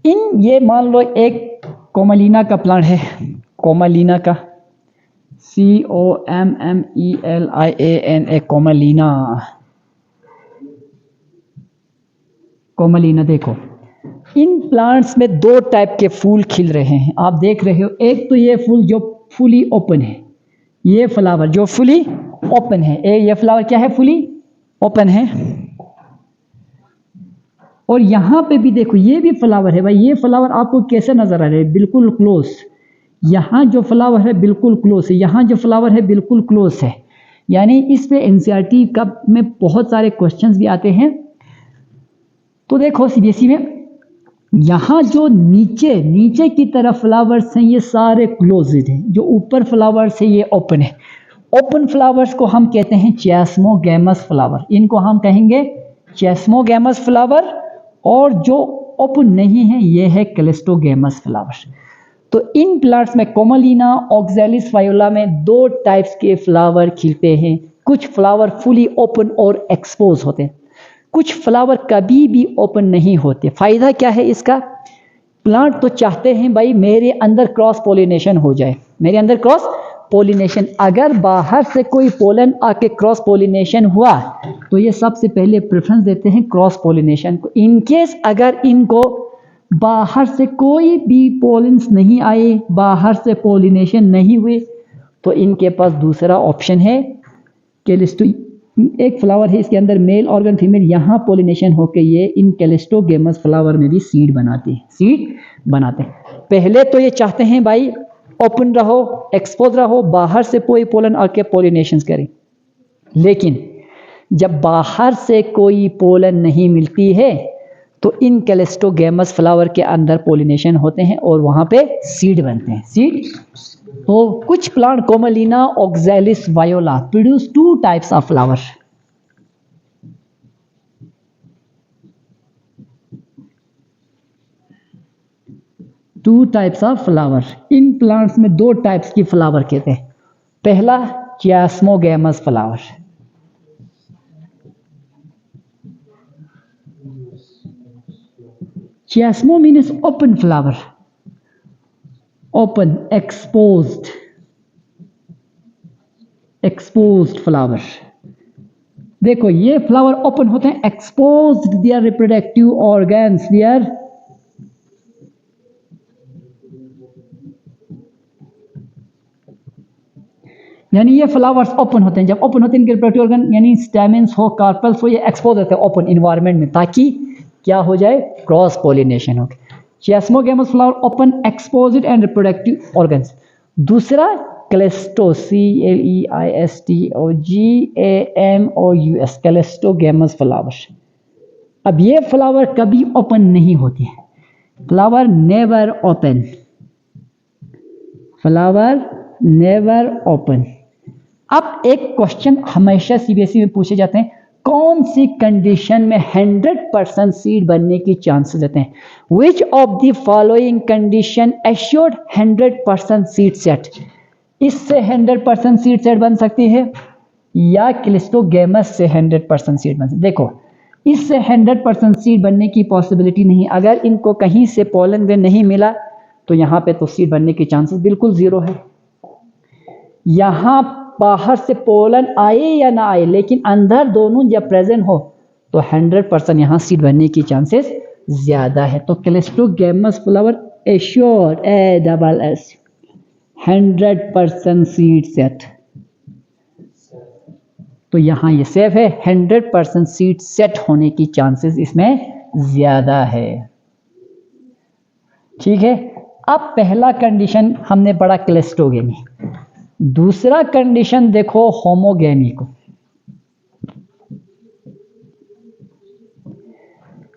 ये मान लो एक कोमलिना का प्लांट है, कोमलिना का, COMMELIANA, कोमलिना। कोमलिना देखो, इन प्लांट्स में दो टाइप के फूल खिल रहे हैं, आप देख रहे हो। एक तो ये फूल जो फुली ओपन है, ये फ्लावर जो फुली ओपन है, ये फ्लावर क्या है, फुली ओपन है। और यहां पे भी देखो, ये भी फ्लावर है भाई, ये फ्लावर आपको कैसे नजर आ रहा है, बिल्कुल क्लोज। यहां जो फ्लावर है बिल्कुल क्लोज है, यहां जो फ्लावर है बिल्कुल क्लोज है। यानी इस पे एनसीईआरटी का में बहुत सारे क्वेश्चंस भी आते हैं। तो देखो सीबीएसई में यहां जो नीचे की तरफ फ्लावर्स हैं, ये सारे क्लोज्ड हैं, जो ऊपर फ्लावर्स है ये ओपन है। ओपन फ्लावर्स को हम कहते हैं चेस्मोगैमस फ्लावर, इनको हम कहेंगे चेस्मोगैमस फ्लावर। और जो ओपन नहीं है ये है क्लिस्टोगैमस फ्लावर। तो इन प्लांट्स में, कोमलिना, ऑक्सैलिस वायोला में दो टाइप्स के फ्लावर खिलते हैं। कुछ फ्लावर फुली ओपन और एक्सपोज होते हैं, कुछ फ्लावर कभी भी ओपन नहीं होते। फायदा क्या है इसका, प्लांट तो चाहते हैं भाई मेरे अंदर क्रॉस पॉलिनेशन हो जाए, मेरे अंदर क्रॉस पॉलिनेशन। अगर बाहर से कोई पोलन आके क्रॉस पॉलिनेशन हुआ तो ये सबसे पहले प्रेफरेंस देते हैं क्रॉस पॉलिनेशन को। इनकेस अगर इनको बाहर से कोई भी पोलेंस नहीं आए, बाहर से पॉलिनेशन नहीं हुए, तो इनके पास दूसरा ऑप्शन है कैलिस्टो। एक फ्लावर है, इसके अंदर मेल ऑर्गन फीमेल, यहाँ पॉलिनेशन होकर ये इन कैलिस्टोगेमस फ्लावर में भी सीड बनाते हैं। पहले तो ये चाहते हैं भाई ओपन रहो, एक्सपोज रहो, बाहर से कोई पोलन आके पॉलिनेशन करे। लेकिन जब बाहर से कोई पोलन नहीं मिलती है तो इन कैलिस्टोगेमस फ्लावर के अंदर पॉलिनेशन होते हैं और वहां पे सीड बनते हैं, सीड। तो कुछ plant, Commelina, Oxalis Viola, produce two types of flower. Two types of flower, in plants में दो टाइप्स की फ्लावर कहते हैं। पहला chasmogamous flower, chasmo means open flower, open, exposed flower. देखो ये फ्लावर ओपन होते हैं, exposed their reproductive organs, their यानी ये फ्लावर्स ओपन होते हैं। जब ओपन होते हैं इनके रिप्रोडक्टिव ऑर्गन यानी स्टेमेंस हो, कार्पल्स हो, ये एक्सपोज होते हैं ओपन इन्वायरमेंट में, ताकि क्या हो जाए, क्रॉस पॉलिनेशन हो। Chasmogamous flower open, exposed and reproductive organs. दूसरा क्लेस्टो, CLEISTOGAMOUS, क्लेस्टोगैमस फ्लावर। अब ये फ्लावर कभी ओपन नहीं होती है, flower never open, flower never open. अब एक क्वेश्चन हमेशा सीबीएसई में पूछे जाते हैं, कौन सी कंडीशन में 100% सीड बनने की चांसेस रहते हैं? Which of the following condition assured 100% seed set? इससे 100% सीड सेट बन सकती है या क्लिस्टोगैमस से 100% सीड बन सकती है। देखो इससे 100% सीड बनने की पॉसिबिलिटी नहीं। अगर इनको कहीं से पोलन वे नहीं मिला तो यहाँ पे तो सीड बनने की चांसेस बिल्कुल जीरो है। यहाँ बाहर से पोलन आए या ना आए, लेकिन अंदर दोनों जब प्रेजेंट हो तो 100% यहाँ सीड बनने की चांसेस ज्यादा है। तो cleistogamous flower assured, ASS 100% seed set, तो यहाँ ये सेफ है, 100% सीड सेट होने की चांसेस इसमें ज्यादा है। ठीक है, अब पहला कंडीशन हमने पढ़ा क्लिस्टोगेमी। दूसरा कंडीशन देखो होमोगेमी को।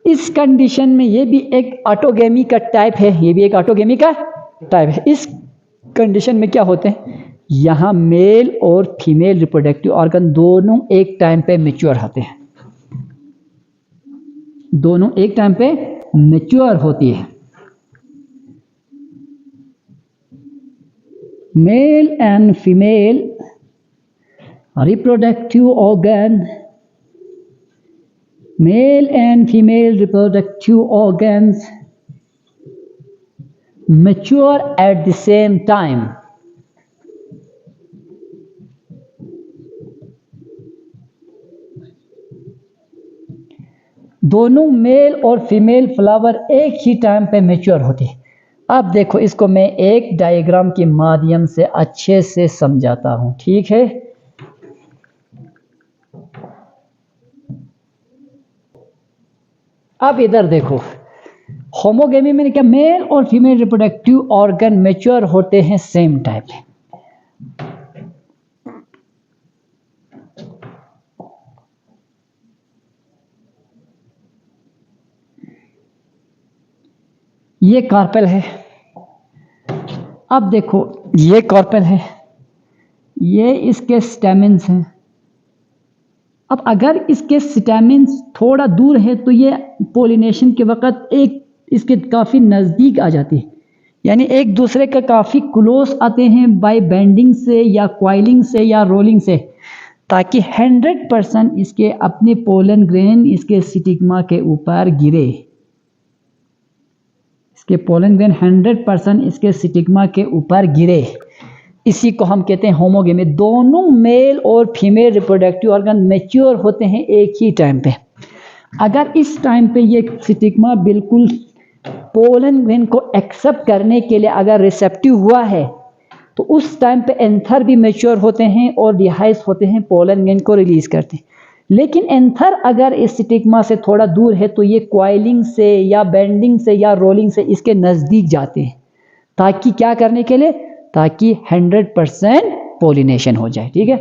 इस कंडीशन में ये भी एक ऑटोगेमी का टाइप है, ये भी एक ऑटोगेमी का टाइप है। इस कंडीशन में क्या होते हैं, यहाँ मेल और फीमेल रिप्रोडक्टिव ऑर्गन दोनों एक टाइम पे मैच्योर होते हैं, दोनों एक टाइम पे मैच्योर होती है। Male and female reproductive organ, male and female reproductive organs mature at the same time. दोनों मेल और फीमेल फ्लावर एक ही टाइम पे मैच्योर होते हैं। अब देखो, इसको मैं एक डायग्राम के माध्यम से अच्छे से समझाता हूं, ठीक है। अब इधर देखो, होमोगेमी में क्या, मेल और फीमेल रिप्रोडक्टिव ऑर्गन मैच्योर होते हैं सेम टाइम पे। ये कार्पेल है, अब देखो ये कार्पेल है, ये इसके स्टेमेंस हैं। अब अगर इसके स्टेमेंस थोड़ा दूर है तो ये पोलिनेशन के वक़्त एक इसके काफ़ी नज़दीक आ जाती है, यानी एक दूसरे के काफ़ी क्लोज आते हैं बाय बेंडिंग से या क्वाइलिंग से या रोलिंग से, ताकि 100% इसके अपने पोलन ग्रेन इसके स्टिग्मा के ऊपर गिरे। इसके पोलन ग्रेन 100% इसके स्टिग्मा के ऊपर गिरे, इसी को हम कहते हैं होमोगेमी। दोनों मेल और फीमेल रिप्रोडक्टिव ऑर्गन मैच्योर होते हैं एक ही टाइम पे। अगर इस टाइम पे ये स्टिग्मा बिल्कुल पोलन ग्रेन को एक्सेप्ट करने के लिए अगर रिसेप्टिव हुआ है, तो उस टाइम पे एंथर भी मैच्योर होते हैं और डिहाइस होते हैं, पोलन ग्रेन को रिलीज करते हैं। लेकिन एंथर अगर इस स्टिग्मा से थोड़ा दूर है तो ये क्वाइलिंग से या बेंडिंग से या रोलिंग से इसके नज़दीक जाते हैं, ताकि क्या करने के लिए, ताकि 100% पोलिनेशन हो जाए, ठीक है।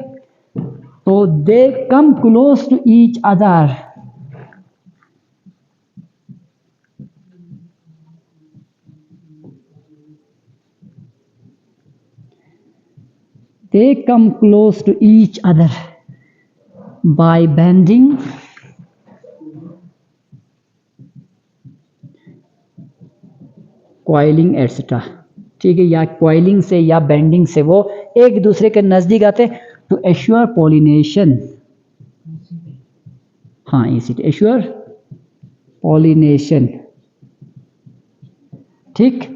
तो they come close to each other, they come close to each other by bending, coiling etc, ठीक है, या coiling से या बेंडिंग से वो एक दूसरे के नज़दीक आते टू एश्योर पोलिनेशन। हाँ, इसी एश्योर पोलिनेशन, ठीक।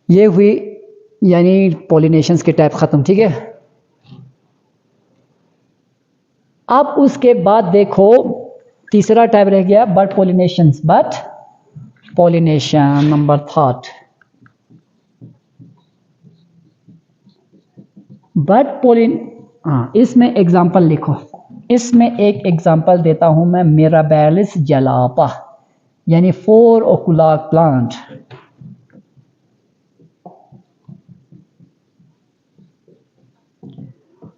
ये हुई यानी पॉलिनेशंस के टाइप ख़त्म, ठीक है। अब उसके बाद देखो तीसरा टाइप रह गया bird pollinations. Bird pollination number 3, bird pollen, हाँ, इसमें एग्जांपल लिखो। इसमें एक एग्जांपल देता हूं मैं, मिराबेलिस जलापा यानी 4 o'clock प्लांट।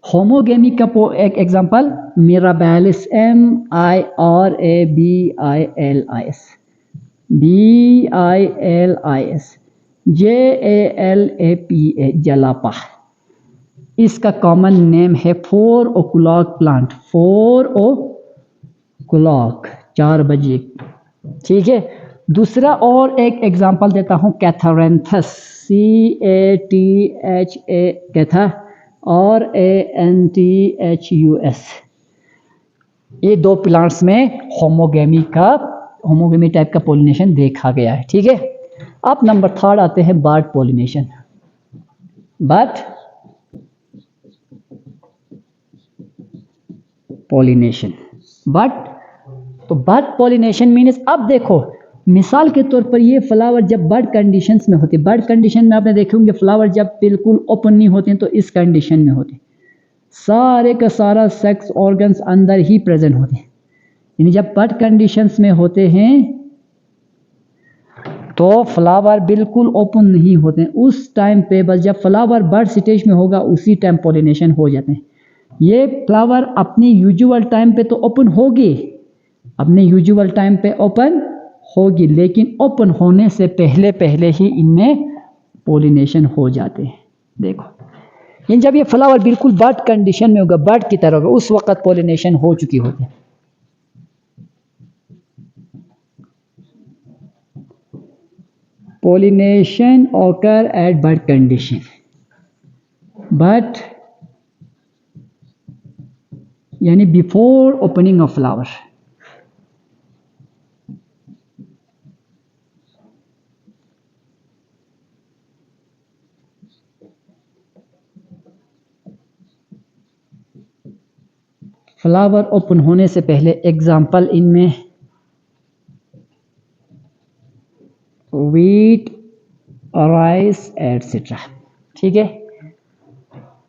होमोगेमी का एक एग्जांपल मिराबेलिस, MIRABILIS, JALAPA, जलापा। इसका कॉमन नेम है 4 o'clock प्लांट, 4 o'clock 4 बजे, ठीक है। दूसरा और एक एग्जांपल देता हूं, कैथारेंथस, CATHA कैथा और ANTHUS। ये 2 प्लांट्स में होमोगेमी टाइप का पोलिनेशन देखा गया है, ठीक है। अब नंबर 3 आते हैं बर्ड पोलिनेशन। बर्ड पोलिनेशन, तो बर्ड पोलिनेशन मीन्स, अब देखो मिसाल के तौर पर ये फ्लावर जब बर्ड कंडीशंस में होते, बर्ड कंडीशन में आपने देखे होंगे फ्लावर जब बिल्कुल ओपन नहीं होते हैं तो इस कंडीशन में होते, सारे का सारा सेक्स ऑर्गन्स अंदर ही प्रेजेंट होते हैं। यानी जब बर्ड कंडीशंस में होते हैं तो फ्लावर बिल्कुल ओपन नहीं होते हैं, उस टाइम पे बस जब फ्लावर बर्ड स्टेज में होगा उसी टाइम पॉलिनेशन हो जाते हैं। ये फ्लावर अपनी यूजुअल टाइम पे तो ओपन होगी, अपने यूजुअल टाइम पे ओपन होगी, लेकिन ओपन होने से पहले पहले ही इनमें पोलिनेशन हो जाते हैं। देखो जब ये फ्लावर बिल्कुल बर्ड कंडीशन में होगा, बर्ड की तरह होगा, उस वक्त पोलिनेशन हो चुकी होती है। Pollination occur at bird condition, but यानी before opening of flower. Flower open होने से पहले, एग्जाम्पल इनमें वीट, राइस एटसेट्रा, ठीक है।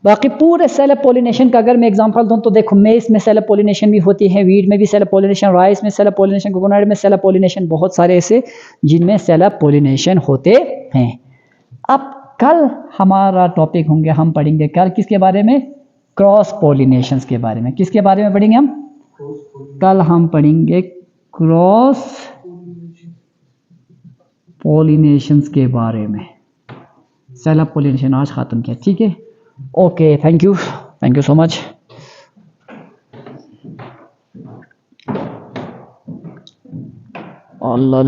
बाकी पूरे सेल्फ पॉलिनेशन का अगर मैं एग्जांपल दूं तो देखो, मेस में सेल्फ पॉलिनेशन भी होती है, वीट में भी सेल्फ पॉलिनेशन, राइस में सेल्फ पॉलिनेशन, कोकोनट में सेल्फ पॉलिनेशन, बहुत सारे ऐसे जिनमें सेल्फ पॉलिनेशन होते हैं। अब कल हमारा टॉपिक होंगे, हम पढ़ेंगे कल किसके बारे में, क्रॉस पॉलिनेशन के बारे में। किसके बारे में पढ़ेंगे हम कल? हम पढ़ेंगे क्रॉस पॉलिनेशन के बारे में। सेल्फ पॉलिनेशन आज खत्म किया, ठीक है। Okay, thank you so much. Allah